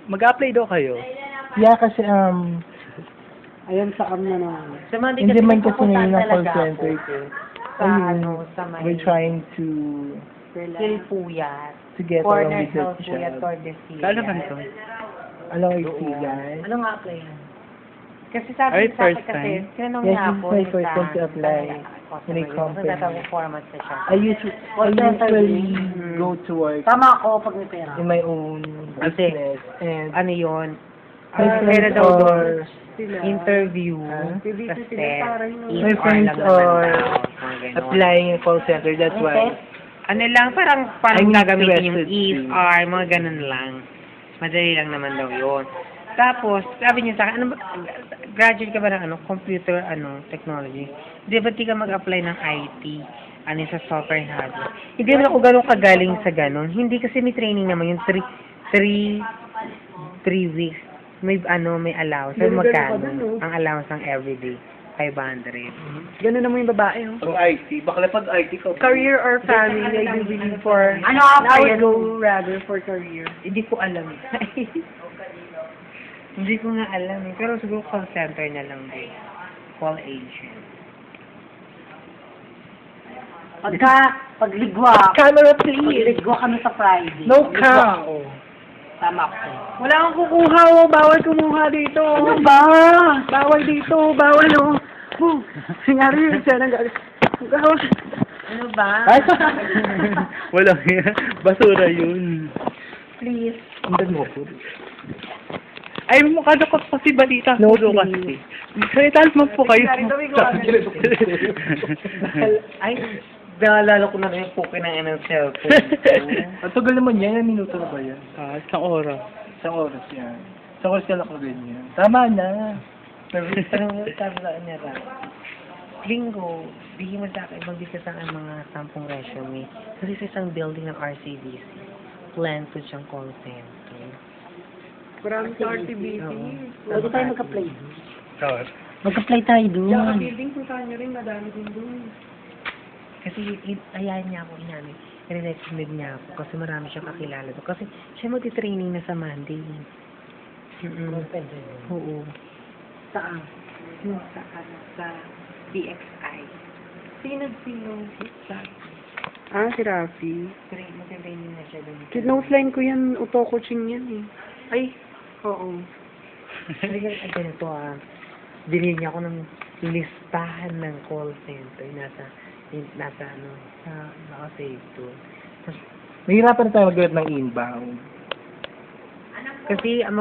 Mag-apply daw kayo. Yeah, kasi, Ayan sa na naman. Sa mga hindi man kasi nagpupunta ngayon ng call talaga center. ako sa Ayun, sa may we're trying to Silpuyat. get around Corner with that Silpuyat, job. Tordesillas. Kala man to. Alam ko yung guys. Ano nga apply yan? Kasi Ay, sabi sa first akin kasi, time? tinanong Yes, niya this ako. is my first time to apply in a company. Kasi format na siya. I usually go to work Tama ako pag may pera. in my own business and Ano yun? my Pera friends daw doon. or Interview. Dito Kasi, sila parang my friends are applying in call center. That's why Ano lang, parang I'm gagamitin yung interested ER, mga ganun lang. Madali lang naman daw yun. Tapos, sabi niya sa akin, ano ba, graduate ka ba ng computer, technology? Di ba di ka mag-apply ng IT? Sa software and hardware? Hindi naman ako ganun kagaling sa ganun. Hindi kasi may training naman yung 3 weeks. May allowance. So, magkano? Ang allowance ng everyday. 500. Gano'n naman yung babae, oh. Pag IT, bakla pag IT ka. Career or family, I do believe for... Ano I ako would go rather for career. Hindi ko alam. Hindi ko nga alam eh. Pero siguro call center na lang din. Call agent. Pagligwa. camera please. Pagligwa kami sa Friday. No cow. Tama ko. Wala kang kukuha, oh. Bawal kumuha dito. Ano ba? Bawal dito. Bawal, oh. Singari yun siya. Ano ba? Walang yan. Basura yun. Please. Hindi mo po. Ay, mukha ko kasi balita No, puro please. kasi. Kaya talas mo po kayo. Ay, naalala ko na rin yung pukin ng cellphone. Ang tagal naman yan. Ilang minuto na ba yan? Isang oras. Isang oras yan. Isang oras ka lang ko ganyan. Tama na. Ano sabi sa kanya ra? Linggo, bigyan mo sa akin, magbigay sa akin mga 10 resume. Kasi sa isang building ng RCBC, plan ko siyang call center. Maraming sa RTBC. Pwede tayo mag-apply. Mag-apply tayo doon. Yung building, puntahan nyo rin. Madami din doon. Kasi ayahin niya ako, i-recommend niya ako kasi marami siyang kakilala doon. Kasi siya magti-training na sa Monday. Oo. Saan? Yung sa DXI. Sino? Si Rafi. Magti-training na siya doon. Noseline ko yan. Auto-coaching yan, eh. Ay, Oo. ay ganito Binili niya ako ng listahan ng call center. Nasa naka-save doon. Mahirapan tayo mag-get ng inbound. Kasi ang